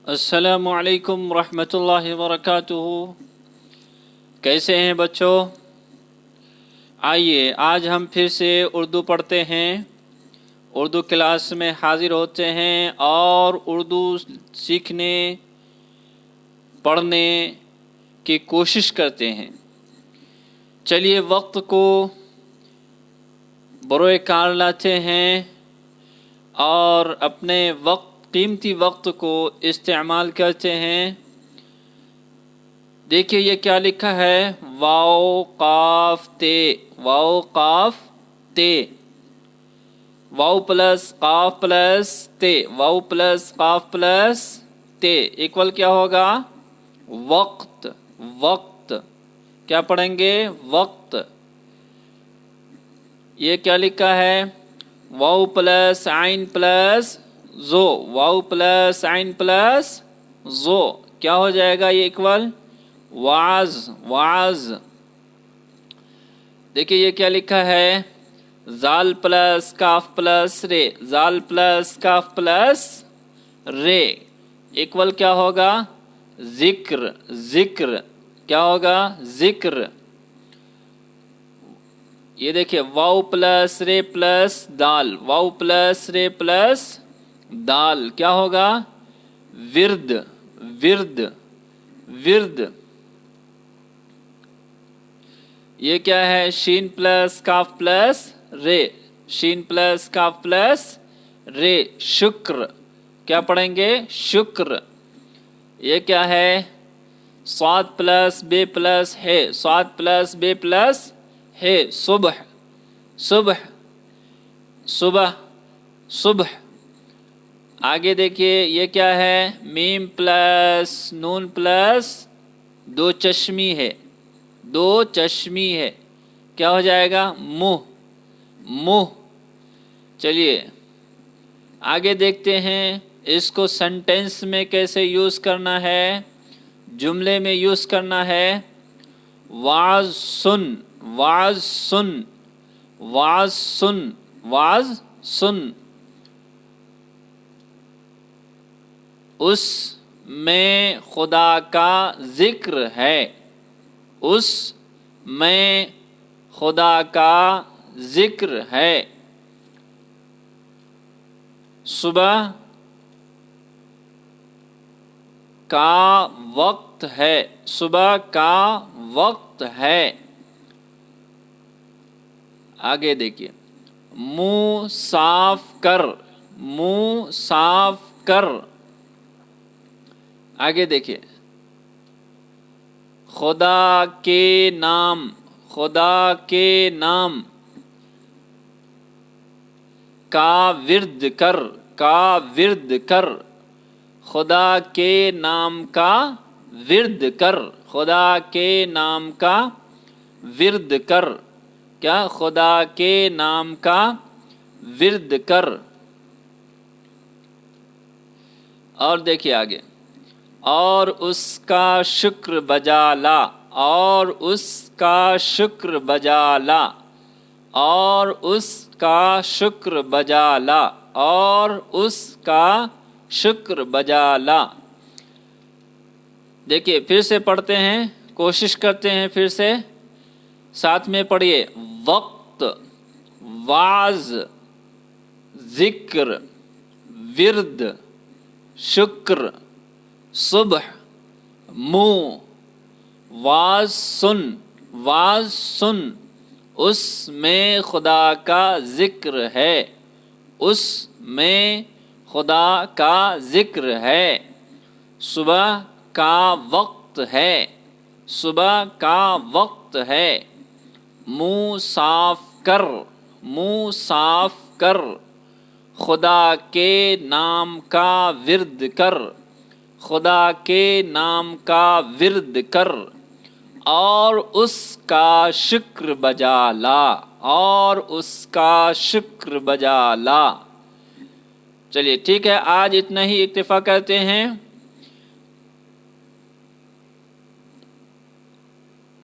السلام علیکم ورحمۃ اللہ وبرکاتہ۔ کیسے ہیں بچوں؟ آئیے آج ہم پھر سے اردو پڑھتے ہیں، اردو کلاس میں حاضر ہوتے ہیں اور اردو سیکھنے پڑھنے کی کوشش کرتے ہیں۔ چلیے وقت کو بروئے کار لاتے ہیں اور اپنے قیمتی وقت کو استعمال کرتے ہیں۔ دیکھیے یہ کیا لکھا ہے، واو قاف تے، واو قاف تے، واو پلس قاف پلس تے، واو پلس قاف پلس تے ایکول کیا ہوگا؟ وقت۔ وقت کیا پڑھیں گے؟ وقت۔ یہ کیا لکھا ہے؟ واو پلس عین پلس زو، واو پلس عین پلس زو کیا ہو جائے گا؟ یہ ایکول واز، واز۔ دیکھیے یہ کیا لکھا ہے، زال پلس کاف پلس رے، زال پلس کاف پلس رے ایکول کیا ہوگا؟ ذکر، ذکر کیا ہوگا؟ ذکر۔ یہ دیکھیے واو پلس رے پلس دال، واو پلس رے پلس دال کیا ہوگا؟ ورد، ورد، ورد۔ یہ کیا ہے؟ شین پلس کاف پلس رے، شین پلس کاف پلس رے، شکر کیا پڑھیں گے؟ شکر۔ یہ کیا ہے؟ صاد پلس بے پلس ہے، صاد پلس بے پلس ہے، صبح، صبح، صبح، صبح۔ آگے دیکھیے یہ کیا ہے؟ میم پلس نون پلس دو چشمی ہے، دو چشمی ہے کیا ہو جائے گا؟ منہ، منہ۔ چلیے آگے دیکھتے ہیں اس کو سینٹینس میں کیسے یوز کرنا ہے، جملے میں یوز کرنا ہے۔ واز سن، واز سن، واز سن، واز سن۔ اس میں خدا کا ذکر ہے، اس میں خدا کا ذکر ہے۔ صبح کا وقت ہے، صبح کا وقت ہے۔ آگے دیکھیے منہ صاف کر، منہ صاف کر۔ آگے دیکھیے خدا کے نام، خدا کے نام کا ورد کر، کا ورد کر، خدا کے نام کا ورد کر، خدا کے نام کا ورد کر، کیا؟ خدا کے نام کا ورد کر۔ اور دیکھیے آگے، اور اس کا شکر بجا لا، اور اس کا شکر بجا لا، اور اس کا شکر بجا لا، اور اس کا شکر بجا لا۔ دیکھیے پھر سے پڑھتے ہیں، کوشش کرتے ہیں پھر سے، ساتھ میں پڑھیے۔ وقت، واز، ذکر، ورد، شکر، صبح، منہ، واز سن، واز سن۔ اس میں خدا کا ذکر ہے، اس میں خدا کا ذکر ہے۔ صبح کا وقت ہے، صبح کا وقت ہے۔ منہ صاف کر، منہ صاف کر، خدا کے نام کا ورد کر، خدا کے نام کا ورد کر، اور اس کا شکر بجا لا، اور اس کا شکر بجا لا۔ چلیے ٹھیک ہے، آج اتنا ہی اکتفا کرتے ہیں۔